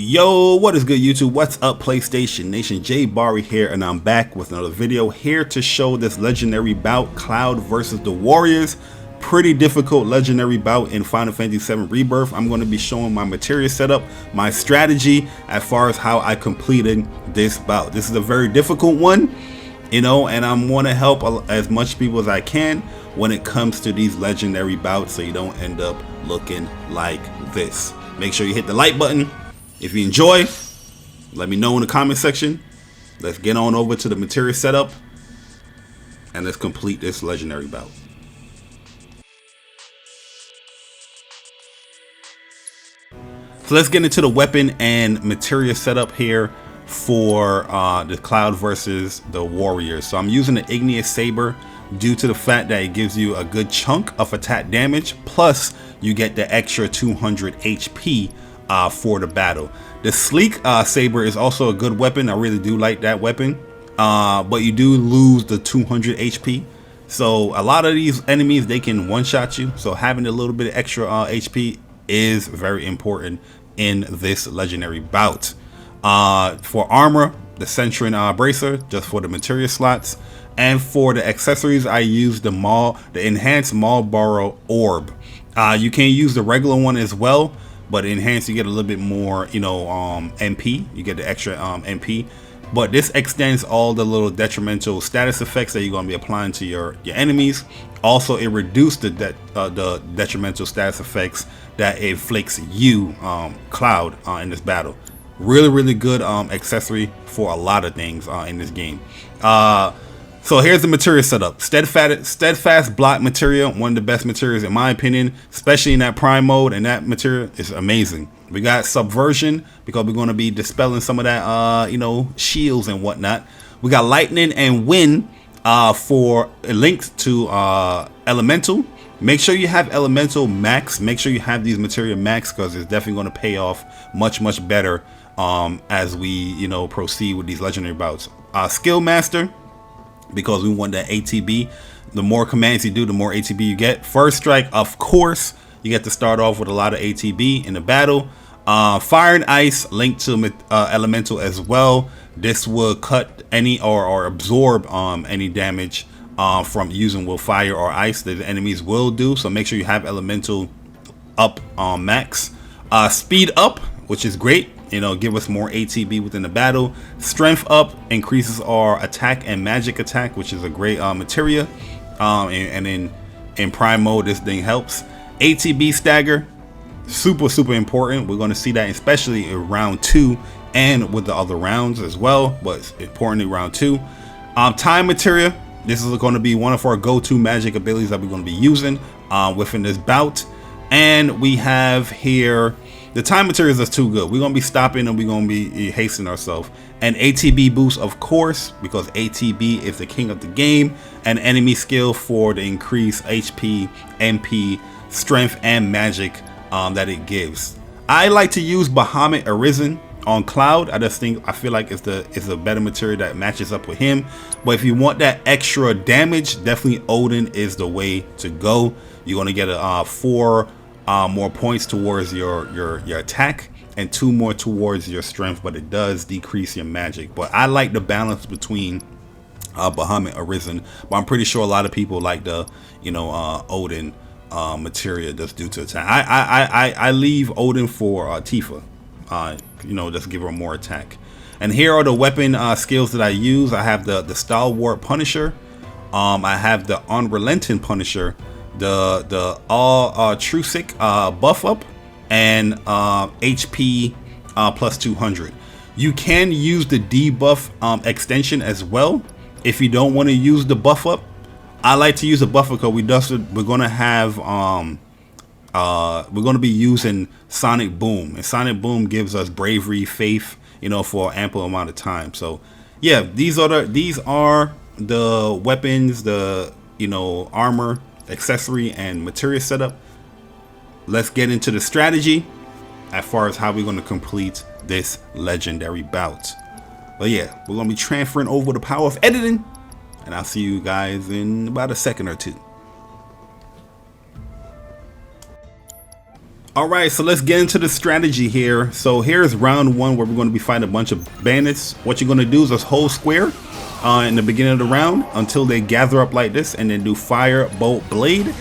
Yo, what is good, YouTube? What's up, PlayStation Nation? Jay Barry here, and I'm back with another video here to show this legendary bout, Cloud versus the Warriors. Pretty difficult legendary bout in Final Fantasy VII Rebirth. I'm going to be showing my material setup, my strategy as far as how I completed this bout. This is a very difficult one, you know, and I'm going to help as much people as I can when it comes to these legendary bouts, so you don't end up looking like this. Make sure you hit the like button. If you enjoy, let me know in the comment section. Let's get on over to the material setup and let's complete this legendary bout. So let's get into the weapon and material setup here for the Cloud versus the Warriors. So I'm using the Igneous Saber due to the fact that it gives you a good chunk of attack damage, plus you get the extra 200 HP for the battle. The Sleek Saber is also a good weapon. I really do like that weapon, but you do lose the 200 HP. So a lot of these enemies, they can one-shot you, so having a little bit of extra HP is very important in this legendary bout. For armor, the Centurion Bracer, just for the material slots. And for the accessories, I use the enhanced Marlboro Orb. You can use the regular one as well, but enhanced you get a little bit more, you know, MP. You get the extra MP. But this extends all the little detrimental status effects that you're going to be applying to your enemies. Also, it reduced the detrimental status effects that it inflicts you, Cloud, in this battle. Really good accessory for a lot of things in this game. So here's the material setup. Steadfast block material, one of the best materials in my opinion, especially in that prime mode, and that material is amazing. We got subversion because we're going to be dispelling some of that, you know, shields and whatnot. We got lightning and wind for links to elemental. Make sure you have elemental max. Make sure you have these material max, because it's definitely going to pay off much better as we, you know, proceed with these legendary bouts. Skill master, because we want that ATB. The more commands you do, the more ATB you get. First strike, of course, you get to start off with a lot of ATB in the battle. Fire and ice linked to elemental as well. This will cut any or absorb any damage from using with fire or ice that the enemies will do. So make sure you have elemental up on max. Speed up, which is great. You know, give us more ATB within the battle. Strength up increases our attack and magic attack, which is a great materia. And in prime mode, this thing helps. ATB stagger, super important. We're going to see that especially in round 2 and with the other rounds as well, but importantly round 2. Time materia, this is going to be one of our go-to magic abilities that we're going to be using within this bout. And we have here the time materials is too good. We're going to be stopping and we're going to be hastening ourselves. And ATB boost, of course, because ATB is the king of the game. And enemy skill for the increased HP, MP, strength, and magic that it gives. I like to use Bahamut Arisen on Cloud. I feel like it's a better material that matches up with him. But if you want that extra damage, definitely Odin is the way to go. You're going to get a 4 more points towards your attack and 2 more towards your strength, but it does decrease your magic. But I like the balance between Bahamut Arisen, but I'm pretty sure a lot of people like the, you know, Odin materia that's due to attack. I leave Odin for Tifa, you know, just give her more attack. And here are the weapon skills that I use. I have the Stalwart Punisher, I have the Unrelenting Punisher, the Trucic buff up, and HP plus 200. You can use the debuff extension as well if you don't want to use the buff up. I like to use the buff up because we're gonna have we're gonna be using Sonic Boom, and Sonic Boom gives us bravery, faith, you know, for an ample amount of time. So yeah, these are the weapons, the, you know, armor, accessory, and material setup. Let's get into the strategy as far as how we're going to complete this legendary bout. But yeah, we're going to be transferring over the power of editing, and I'll see you guys in about a second or two. Alright, so let's get into the strategy here. So here's round one where we're going to be fighting a bunch of bandits. What you're going to do is just hold square in the beginning of the round until they gather up like this, and then do fire, bolt, blade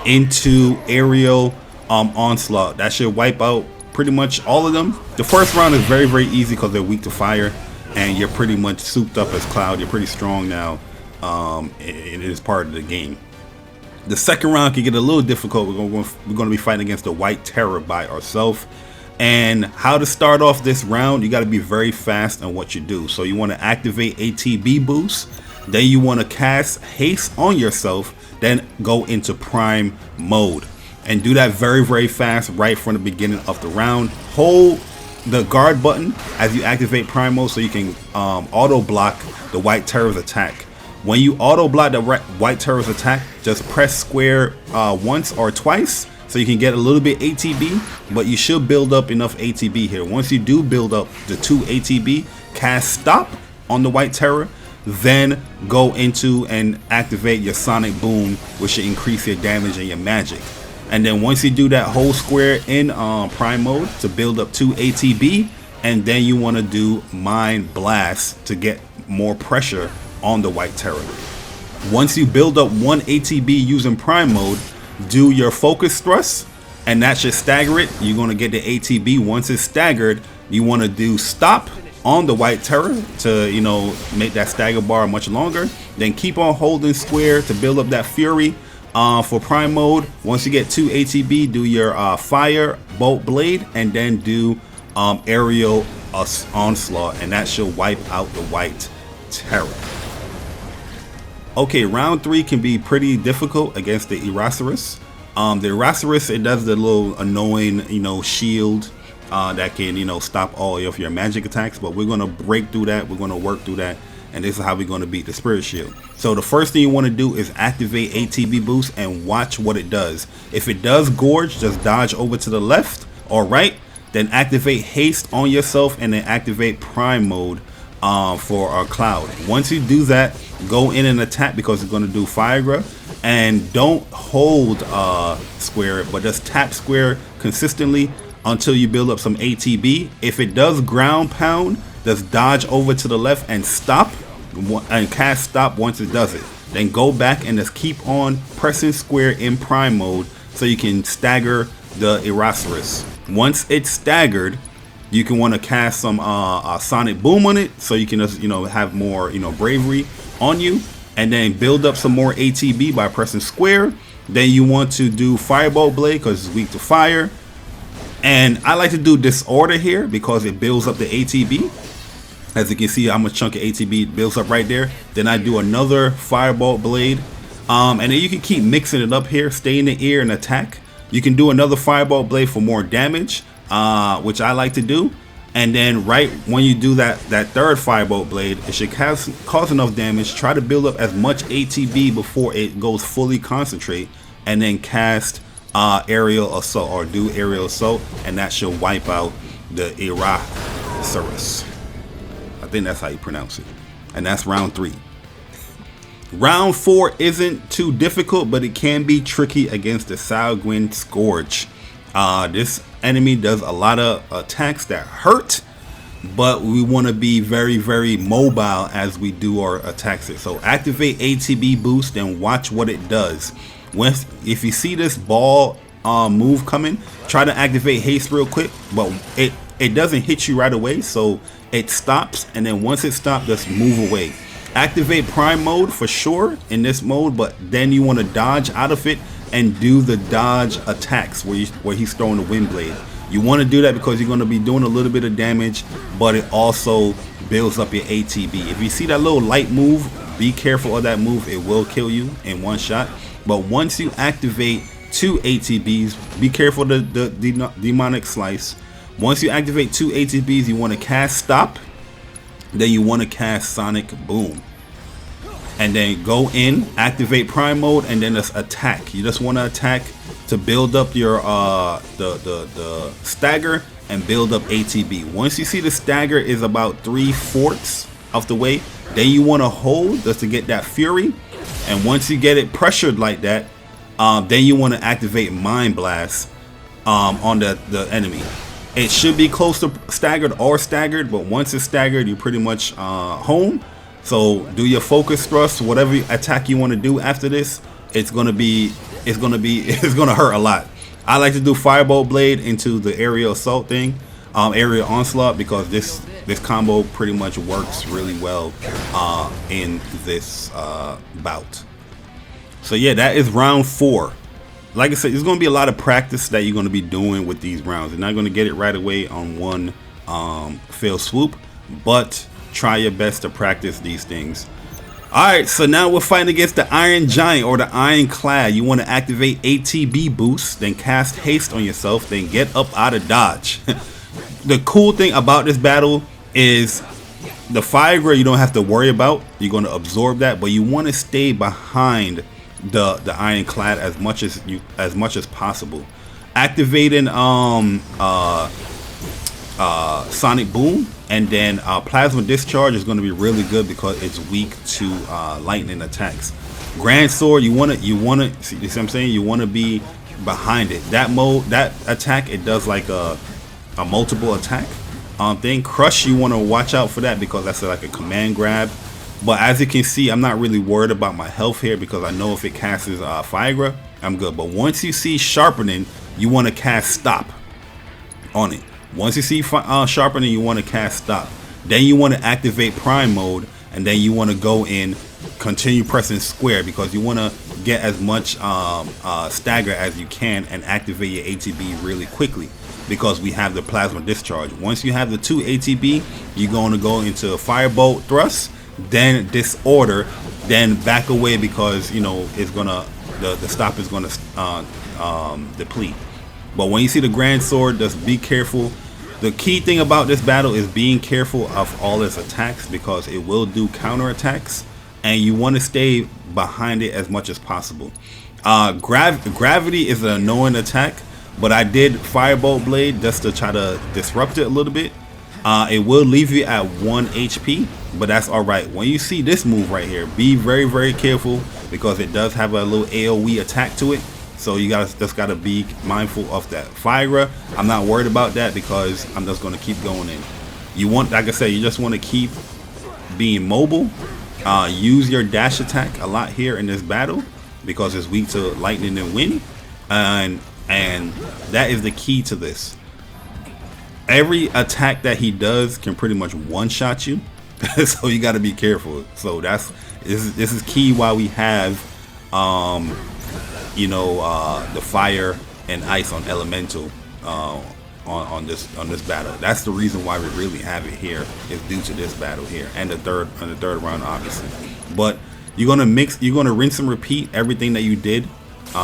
into aerial onslaught. That should wipe out pretty much all of them. The first round is very, very easy because they're weak to fire, and you're pretty much souped up as Cloud. You're pretty strong now. It is part of the game. The second round can get a little difficult. We're going to be fighting against the White Terror by ourselves. And how to start off this round, you got to be very fast on what you do. So you want to activate ATB boost, then you want to cast haste on yourself, then go into prime mode. And do that very, very fast right from the beginning of the round. Hold the guard button as you activate prime mode so you can auto block the White Terror's attack. When you auto block the White Terror's attack, just press square once or twice so you can get a little bit ATB, but you should build up enough ATB here. Once you do build up the 2 ATB, cast stop on the White Terror, then go into and activate your Sonic Boom, which should increase your damage and your magic. And then once you do that, hold square in prime mode to build up 2 ATB, and then you want to do Mind Blast to get more pressure on the White Terror. Once you build up 1 ATB using prime mode, do your focus thrust, and that should stagger it. You're going to get the ATB. Once it's staggered, you want to do stop on the White Terror to, you know, make that stagger bar much longer. Then keep on holding square to build up that fury for prime mode. Once you get 2 ATB, do your fire, bolt, blade, and then do aerial onslaught, and that should wipe out the White Terror. Okay, round 3 can be pretty difficult against the Eraserus. The Eraserus, it does the little annoying, you know, shield that can, you know, stop all of your magic attacks, but we're going to break through that. We're going to work through that, and this is how we're going to beat the Spirit Shield. So the first thing you want to do is activate ATB boost and watch what it does. If it does gorge, just dodge over to the left or right, then activate haste on yourself, and then activate prime mode for our Cloud. Once you do that, go in and attack because it's going to do fire growth, and don't hold square, but just tap square consistently until you build up some ATB. If it does ground pound, just dodge over to the left and stop, and cast stop once it does it. Then go back and just keep on pressing square in prime mode so you can stagger the Eraserus. Once it's staggered, you can want to cast some Sonic Boom on it so you can just, you know, have more, you know, bravery on you, and then build up some more ATB by pressing square. Then you want to do Firebolt Blade because it's weak to fire, and I like to do Disorder here because it builds up the ATB. As you can see, how much chunk of ATB builds up right there. Then I do another Firebolt Blade, and then you can keep mixing it up here. Stay in the air and attack. You can do another Firebolt Blade for more damage, which I like to do. And then right when you do that third Firebolt Blade, it should cause enough damage. Try to build up as much ATB before it goes fully concentrate, and then cast aerial assault, or do aerial assault, and that should wipe out the Eraserus. I think that's how you pronounce it. And that's round 3. Round 4 isn't too difficult, but it can be tricky against the Sahuagin Scourge. This enemy does a lot of attacks that hurt, but we want to be very, very mobile as we do our attacks. So activate ATB boost and watch what it does. If you see this ball move coming, try to activate haste real quick, but it doesn't hit you right away, so it stops, and then once it stops, just move away. Activate prime mode for sure in this mode, but then you want to dodge out of it and do the dodge attacks where he's throwing the wind blade. You want to do that because you're going to be doing a little bit of damage, but it also builds up your ATB. If you see that little light move, be careful of that move. It will kill you in one shot. But once you activate 2 ATBs, be careful of the demonic slice. Once you activate 2 ATBs, you want to cast stop. Then you want to cast Sonic Boom. And then go in, activate prime mode, and then just attack. You just want to attack to build up your the stagger and build up ATB. Once you see the stagger is about 3/4 of the way, then you want to hold just to get that fury. And once you get it pressured like that, then you want to activate Mind Blast on the enemy. It should be close to staggered or staggered, but once it's staggered, you're pretty much home. So do your focus thrust, whatever attack you want to do after this. It's gonna hurt a lot. I like to do Firebolt Blade into the aerial assault thing, area onslaught, because this combo pretty much works really well in this bout. So yeah, that is round 4. Like I said, there's going to be a lot of practice that you're going to be doing with these rounds. You're not going to get it right away on one fell swoop, but try your best to practice these things. Alright, so now we're fighting against the Iron Giant or the Ironclad. You want to activate ATB boost, then cast haste on yourself, then get up out of dodge. The cool thing about this battle is the Fire you don't have to worry about. You're going to absorb that, but you want to stay behind the Ironclad as much as possible. Activating Sonic Boom and then Plasma Discharge is going to be really good because it's weak to lightning attacks. Grand Sword, you want to see what I'm saying? You want to be behind it. That attack, it does like a multiple attack thing. Crush, you want to watch out for that because that's like a command grab. But as you can see, I'm not really worried about my health here because I know if it casts Figra, I'm good. But once you see Sharpening, you want to cast Stop on it. Once you see Sharpening, you want to cast Stop. Then you want to activate Prime Mode, and then you want to go in, continue pressing square because you want to get as much stagger as you can and activate your ATB really quickly because we have the Plasma Discharge. Once you have the 2 ATB, you're going to go into Firebolt Thrust, then Disorder, then back away because you know it's gonna the stop is gonna deplete. But when you see the Grand Sword, just be careful. The key thing about this battle is being careful of all its attacks because it will do counter attacks, and you want to stay behind it as much as possible. Gravity is an annoying attack, but I did Firebolt Blade just to try to disrupt it a little bit. It will leave you at 1 HP, but that's alright. When you see this move right here, be very careful because it does have a little AoE attack to it. So you just gotta be mindful of that. Figra, I'm not worried about that because I'm just gonna keep going in. You want, like I said, you just want to keep being mobile. Use your dash attack a lot here in this battle because it's weak to lightning and wind, and that is the key to this. Every attack that he does can pretty much one-shot you, so you got to be careful. So this is key why we have the fire and ice on elemental on this battle. That's the reason why we really have it here, is due to this battle here and the third round obviously. But you're gonna rinse and repeat everything that you did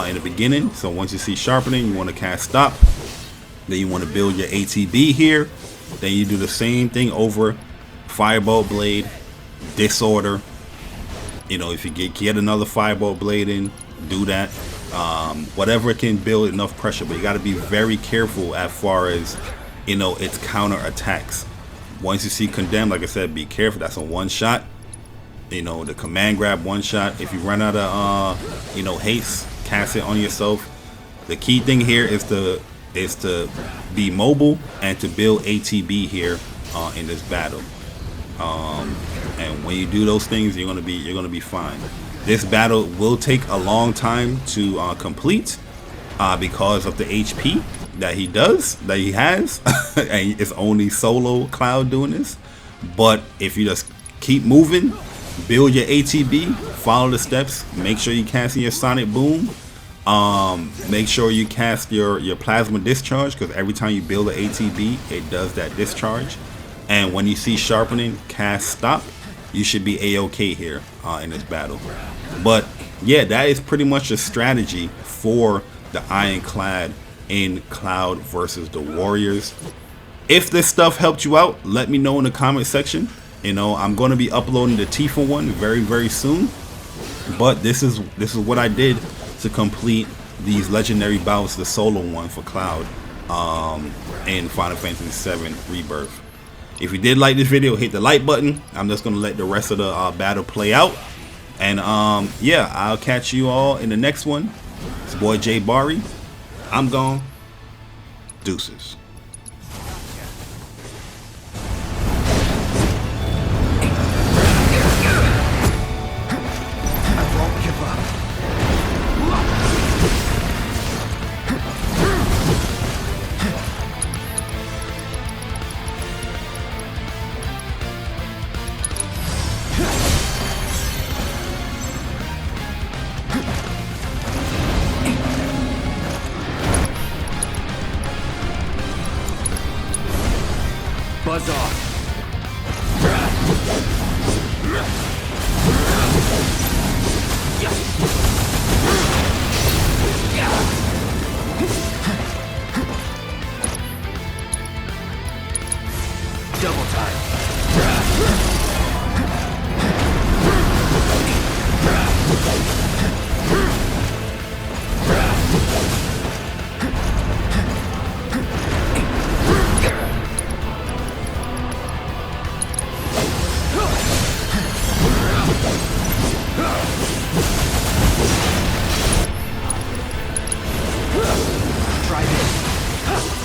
in the beginning. So once you see Sharpening, you want to cast Stop. Then you want to build your ATB here. Then you do the same thing over. Firebolt Blade, Disorder. You know, if you get another Firebolt Blade in, do that. Whatever can build enough pressure, but you got to be very careful as far as, you know, its counter attacks. Once you see Condemn, like I said, be careful. That's a one shot. You know, the command grab one shot. If you run out of haste, cast it on yourself. The key thing here is to be mobile and to build ATB here in this battle. And when you do those things, you're gonna be fine. This battle will take a long time to complete because of the HP that he has, and it's only solo Cloud doing this. But if you just keep moving, build your ATB, follow the steps, make sure you cast your Sonic Boom. Make sure you cast your Plasma Discharge because every time you build an ATB, it does that discharge. And when you see Sharpening, cast Stop. You should be a-okay here in this battle. But yeah, that is pretty much the strategy for the Ironclad in Cloud versus the Warriors. If this stuff helped you out, let me know in the comment section. You know, I'm going to be uploading the Tifa one very soon. But this is what I did to complete these legendary bouts, the solo one for Cloud in Final Fantasy VII Rebirth. If you did like this video, hit the like button. I'm just gonna let the rest of the battle play out, and yeah, I'll catch you all in the next one. It's boy Jay Bari. I'm gone. Deuces. I won't give up. Buzz off. Double time. Try this.